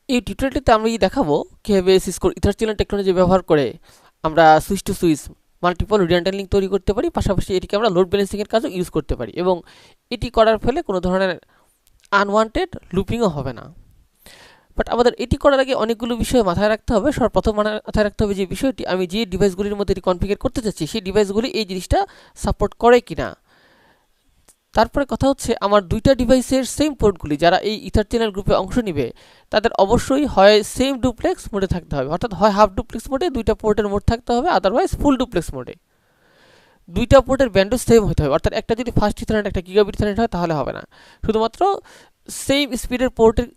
এই টিউটোরিয়ালটিতে আমি দেখাবো কিভাবে সিসকোর ইথার চ্যানেল টেকনোলজি ব্যবহার করে আমরা switch to switch multiple redundant link তৈরি করতে পারি, পাশাপাশি এটিকে আমরা লোড ব্যালেন্সিং এর কাজও ইউজ করতে পারি এবং এটি করার ফলে কোনো ধরনের আনওয়ান্টেড লুপিংও হবে না। বাট আমাদের এটি করার আগে অনেকগুলো বিষয় মাথায় রাখতে হবে। সর্বপ্রথম মাথায় রাখতে হবে যে বিষয়টি, আমি যে ডিভাইসগুলির মধ্যে এটি কনফিগার করতে চাচ্ছি সেই ডিভাইসগুলি এই জিনিসটা সাপোর্ট করে কিনা। তারপরে কথা হচ্ছে, আমার দুইটা ডিভাইসের সেম পোর্টগুলি যারা এই ইথার চ্যানেল গ্রুপে অংশ নিবে তাদের অবশ্যই হয় সেম ডুপ্লেক্স মোডে থাকতে হবে, অর্থাৎ হয় হাফ ডুপ্লেক্স মোডে দুইটা পোর্টের মোড থাকতে হবে, আদারওয়াইজ ফুল ডুপ্লেক্স মোডে। দুইটা পোর্টের ব্যান্ডও সেম হতে হবে, অর্থাৎ একটা যদি ফাস্ট ইথারনেট একটা গিগাবিট ইথারনেট হয় তাহলে হবে না, শুধুমাত্র সেম স্পিডের পোর্টের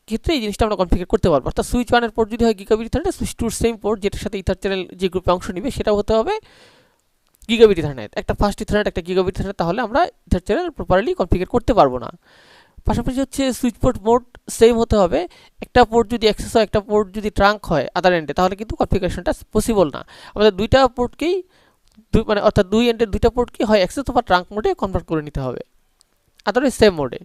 ক্ষেত্রে এই জিনিসটা আমরা কনফিগার করতে পারবো। অর্থাৎ সুইচ ওয়ানের পোর্ট যদি হয় গিগাবিট ইথারনেট, সুইচ টুর সেম পোর্ট যেটার সাথে ইথার চ্যানেল যে গ্রুপে অংশ নিবে সেটাও হতে হবে গিগাবিট ইথারনেট। একটা ফাস্ট ইথারনেট একটা গিগাবিট ইথারনেট, তাহলে আমরা ইথার চ্যানেল প্রপারলি কনফিগার করতে পারবো না। পাশাপাশি হচ্ছে সুইচ পোর্ট মোড সেম হতে হবে। একটা পোর্ট যদি অ্যাক্সেস হয়, একটা পোর্ট যদি ট্রাঙ্ক হয় আদার এন্ডে, তাহলে কিন্তু কনফিগারেশনটা পসিবল না। আমাদের দুইটা পোর্টকেই মানে অর্থাৎ দুই এন্ডের দুইটা পোর্টকে হয় অ্যাক্সেস অথবা ট্রাঙ্ক মোডে কনভার্ট করে নিতে হবে, আদারওয়াইজ সেম মোডে।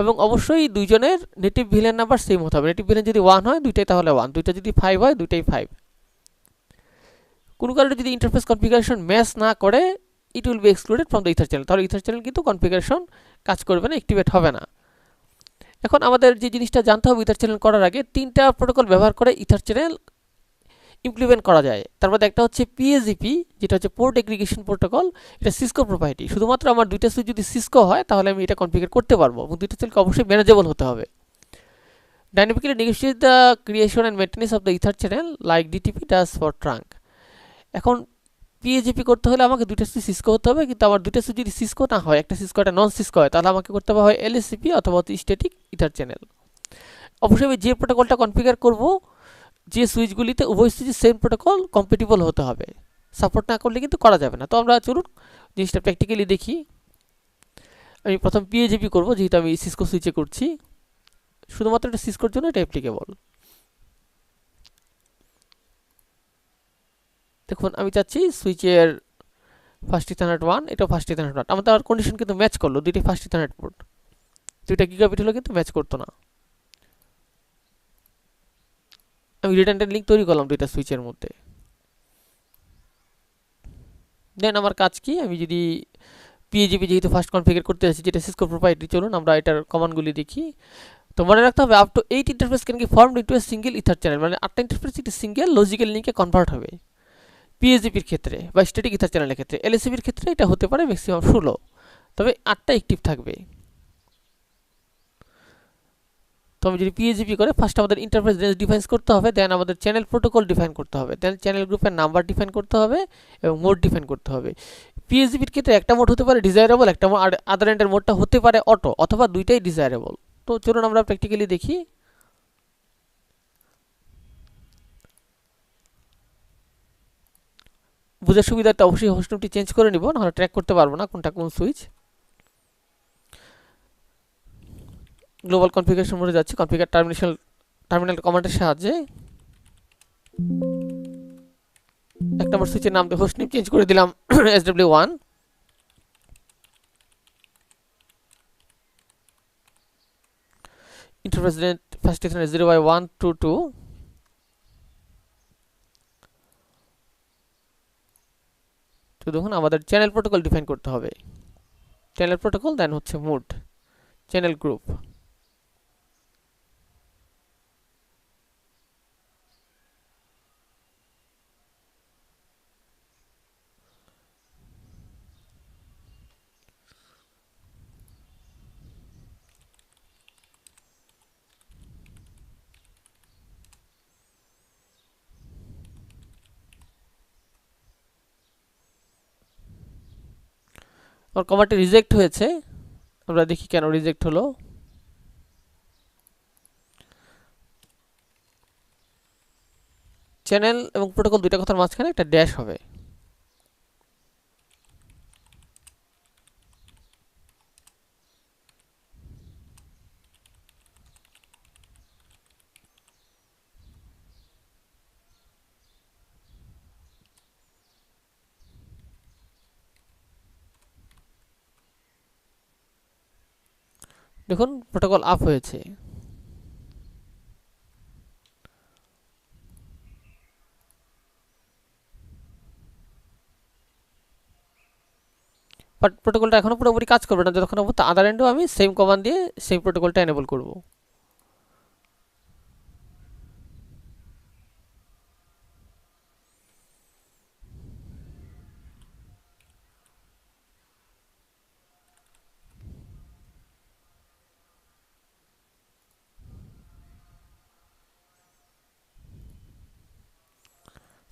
এবং অবশ্যই দুইজনের নেটিভ ভিলেন নাম্বার সেম হতে হবে। নেটিভ ভিলেন যদি 1 হয় দুইটাই তাহলে 1, দুইটা যদি 5 হয় দুইটাই 5। কোনো কারণে যদি ইন্টারফেস কনফিগারেশন ম্যাচ না করে, it will be excluded from the ether channel, তাহলে ইথার চ্যানেল কিন্তু কনফিগারেশন কাজ করবে না, অ্যাক্টিভেট হবে না। এখন আমাদের যে জিনিসটা জানতে হবে ইথার চ্যানেল করার আগে, তিনটা প্রোটোকল ব্যবহার করে ইথার চ্যানেল ইমপ্লিমেন্ট করা যায়। তার মধ্যে একটা হচ্ছে পিএজিপি, যেটা হচ্ছে পোর্ট এগ্রিগেশন প্রোটোকল। এটা সিসকো প্রোপ্রাইটি। শুধুমাত্র আমার দুইটা সুইচ যদি সিসকো হয় তাহলে আমি এটা কনফিগার করতে পারবো, এবং দুইটা চ্যানেলকে অবশ্যই ম্যানেজেবল হতে হবে। Dynamically negotiate the creation and maintenance of the ether channel like DTP does for trunk. এখন পিএজিপি করতে হলে আমাকে দুইটা সুইচ সিসকো হতে হবে, কিন্তু আমার দুইটা সুইচ যদি সিসকো না হয়, একটা সিসকো একটা নন সিসকো হয়, তাহলে আমাকে করতে হবে হয় এলএসসিপি অথবা স্ট্যাটিক ইথার চ্যানেল। অবশ্যই আমি যে প্রোটোকলটা কনফিগার করব, যে সুইচগুলিতে উভয় সুইচ সেম প্রোটোকল কম্পিটিবল হতে হবে, সাপোর্ট না করলে কিন্তু করা যাবে না। তো আমরা চলুন জিনিসটা প্র্যাকটিক্যালি দেখি। আমি প্রথম পিএজিপি করব, যেহেতু আমি সিসকো সুইচে করছি, শুধুমাত্র এটা সিসকোর জন্য এটা অ্যাপ্লিকেবল। দেখুন আমি চাচ্ছি সুইচের ফার্স্ট ইথারনেট 1, এটা ফার্স্ট ইথারনেট 1। আমাদের আর কন্ডিশন কিন্তু ম্যাচ করলো, দুইটাই ফার্স্ট ইথারনেট পোর্ট। দুইটা গিগাবিট হলো কিন্তু ম্যাচ করতো না। আমি রিডান্ডেন্ট লিঙ্ক তৈরি করলাম দুইটা সুইচের মধ্যে। দেন আমার কাজ কি, আমি যদি পিএজিপি যেহেতু ফার্স্ট কনফিগার করতে যাচ্ছি, যেটা সিসকো প্রোপ্রাইটারি, চলুন আমরা এটার কমান্ডগুলি দেখি। তো মনে রাখতে হবে, up to 8 interface can be formed into a single ether channel, মানে 8টা ইন্টারফেস একটি সিঙ্গেল লজিক্যাল লিঙ্কে কনভার্ট হবে পিএজিপির ক্ষেত্রে বা স্ট্যাটিক ইথার চ্যানেলের ক্ষেত্রে। এলএসিপির ক্ষেত্রে এটা হতে পারে ম্যাক্সিমাম 16, তবে 8টা অ্যাক্টিভ থাকবে। তো আমি যদি পিএজিপি করে, ফার্স্ট আমাদের ইন্টারফেস রেঞ্জ ডিফাইন করতে হবে, দেন আমাদের চ্যানেল প্রোটোকল ডিফাইন করতে হবে, দেন চ্যানেল গ্রুপের নাম্বার ডিফাইন করতে হবে এবং মোড ডিফাইন করতে হবে। পিএজিপির ক্ষেত্রে একটা মোড হতে পারে ডিজায়ারেবল, একটা আদার এন্ডের মোডটা হতে পারে অটো, অথবা দুইটাই ডিজায়ারেবল। তো চলুন আমরা প্র্যাকটিক্যালি দেখি। বুঝার সুবিধাটা অবশ্যই হোস্ট নেমটি চেঞ্জ করে নিব, নাহলে ট্র্যাক করতে পারবো না কোনটা কোন সুইচ। গ্লোবাল কনফিগারেশন মোডে যাচ্ছি, কনফিগার টার্মিনাল কমান্ডের সাহায্যে এক নম্বর সুইচের নাম দিয়ে হোস্ট নেম চেঞ্জ করে দিলাম SW1। Interface range first ethernet 0x122। তো দেখুন আমাদের চ্যানেল প্রোটোকল ডিফাইন করতে হবে, চ্যানেল প্রোটোকল, দেন হচ্ছে মোড, চ্যানেল গ্রুপ। আমার কমান্ডটি রিজেক্ট হয়েছে, আমরা দেখি কেন রিজেক্ট হলো। চ্যানেল এবং প্রোটোকল দুইটা কথার মাঝখানে একটা ড্যাশ হবে। দেখুন প্রোটোকল আপ হয়েছে। বাট প্রোটোকলটা এখনও পুরোপুরি কাজ করবে না যতক্ষণ অবধি আদার এন্ডেও আমি সেম কমান্ড দিয়ে সেম প্রোটোকলটা এনেবল করব।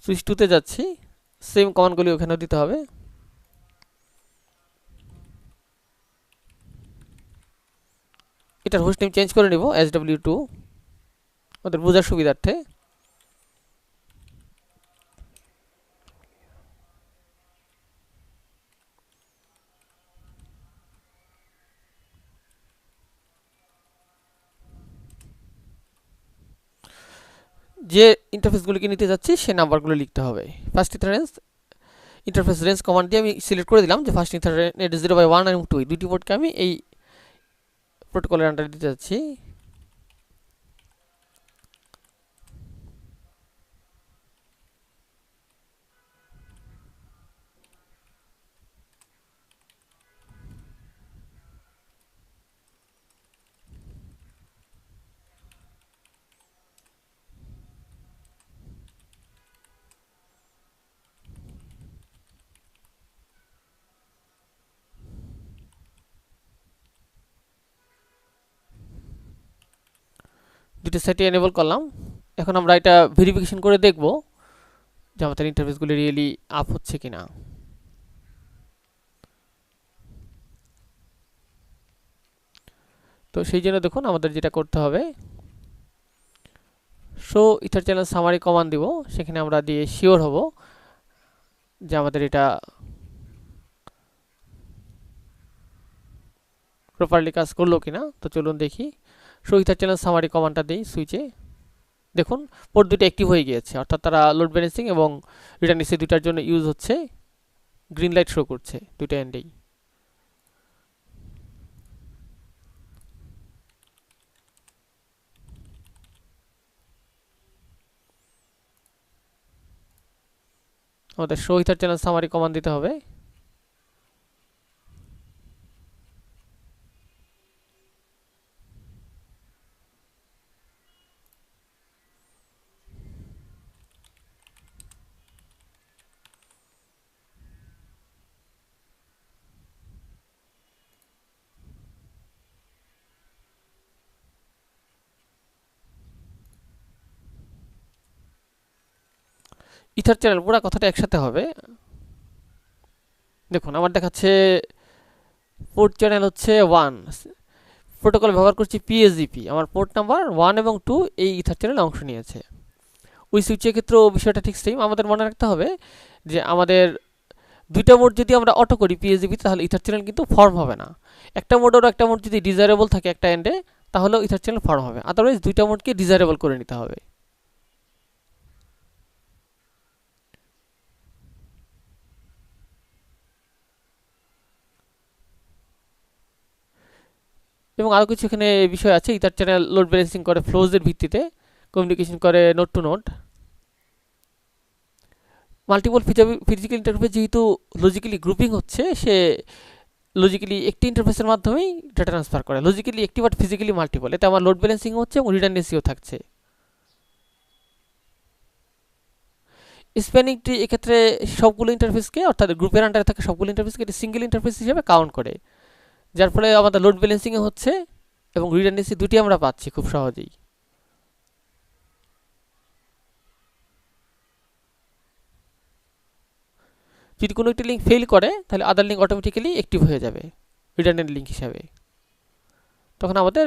সুইচ 2 তে যাচ্ছি, সেম কমান্ডগুলি ওখানেও দিতে হবে। এটার হোস্ট নেম চেঞ্জ করে নিব SW2 ওদের বোঝার সুবিধার্থে। যে ইন্টারফেসগুলিকে নিতে যাচ্ছি সে নাম্বারগুলো লিখতে হবে। First ethernet interface range command দিয়ে আমি সিলেক্ট করে দিলাম যে ফার্স্ট ইথারনেট 0/1 এবং 2 দুটি পোর্টকে আমি এই প্রোটোকলের আন্ডারে দিতে যাচ্ছি। দুটো সেটে এনেবল করলাম। এখন আমরা এটা ভেরিফিকেশন করে দেখব যে আমাদের ইন্টারফেসগুলি রিয়েলি আপ হচ্ছে কিনা। তো সেই জন্য দেখুন আমাদের যেটা করতে হবে, show ether channel summary command দিব, সেখানে আমরা দিয়ে শিওর হব যে আমাদের এটা প্রপারলি কাজ করলো কিনা। তো চলুন দেখি। শো ইথার চ্যানেল সামারি কমান্ডটা দিই সুইচে। দেখুন পোর্ট দুটো অ্যাক্টিভ হয়ে গিয়েছে, অর্থাৎ তারা লোড ব্যালেন্সিং এবং রিটার্ন এসি দুটার জন্য ইউজ হচ্ছে। গ্রিন লাইট শো করছে দুটো এন্ডেই। আমাদের show ether channel summary command দিতে হবে। ইথার চ্যানেল পুরো কথাটা একসাথে হবে। দেখুন আমার দেখাচ্ছে পোর্ট চ্যানেল হচ্ছে 1, প্রোটোকল ব্যবহার করছি PSGP। আমার পোর্ট নাম্বার 1 এবং 2 এই ইথার চ্যানেলে অংশ নিয়েছে। ওই সুইচের ক্ষেত্রেও বিষয়টা ঠিক সেম। আমাদের মনে রাখতে হবে যে আমাদের দুইটা মোড যদি আমরা অটো করি PSGP তাহলে ইথার চ্যানেল কিন্তু ফর্ম হবে না। একটা মোড আর একটা মোড যদি ডিজায়ারেবল থাকে একটা এন্ডে তাহলেও ইথার চ্যানেল ফর্ম হবে, আদারওয়াইজ দুইটা মোডকে ডিজায়ারেবল করে নিতে হবে। এবং আরও কিছু এখানে বিষয় আছে। ইথার চ্যানেল লোড ব্যালেন্সিং করে ফ্লোজের ভিত্তিতে, কমিউনিকেশন করে node to node. Multiple physical interface যেহেতু লজিক্যালি গ্রুপিং হচ্ছে, সে লজিক্যালি একটি ইন্টারফেসের মাধ্যমেই ডেটা ট্রান্সফার করে। লজিক্যালি একটি বাট ফিজিক্যালি মাল্টিপল, এতে আমার লোড ব্যালেন্সিং হচ্ছে এবং রিডান্ডেন্সিও থাকছে। স্প্যানিং ট্রি এক্ষেত্রে সবগুলো ইন্টারফেসকে, অর্থাৎ গ্রুপের আন্ডারে থাকা সবগুলো ইন্টারফেসকে এটি সিঙ্গেল ইন্টারফেস হিসেবে কাউন্ট করে, যার ফলে আমাদের লোড ব্যালেন্সিংও হচ্ছে এবং রিডান্ডেন্সি দুটি আমরা পাচ্ছি খুব সহজেই। যদি কোনো একটি লিঙ্ক ফেল করে তাহলে আদার লিঙ্ক অটোমেটিক্যালি অ্যাক্টিভ হয়ে যাবে রিডান্ডেন্ট লিঙ্ক হিসাবে। তখন আমাদের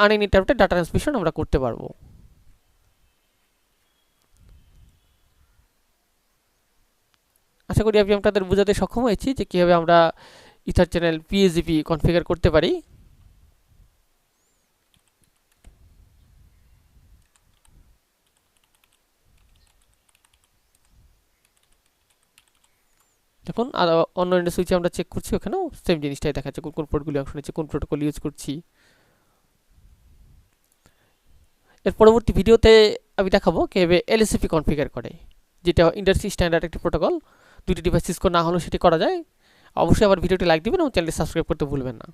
আনইন্টারাপ্টেড ডাটা ট্রান্সমিশন আমরা করতে পারবো। আশা করি আমি আপনাদের বোঝাতে সক্ষম হয়েছি যে কীভাবে আমরা ইথার চ্যানেল PSGP কনফিগার করতে পারি। দেখুন আর অন্য এন্ডের সুইচে আমরা চেক করছি, ওখানেও সেম জিনিসটাই দেখাচ্ছে কোন কোন পোর্টগুলি অংশ নিচ্ছে, কোন প্রোটোকল ইউজ করছি। এর পরবর্তী ভিডিওতে আমি দেখাবো কীভাবে LSFP কনফিগার করে, যেটা ইন্ডাস্ট্রি স্ট্যান্ডার্ড একটি প্রোটোকল। দুটি ডিভাইস সিসকো না হলেও সেটি করা যায়। অবশ্যই আবার ভিডিওটি লাইক দিবেন এবং চ্যানেলটি সাবস্ক্রাইব করতে ভুলবেন না।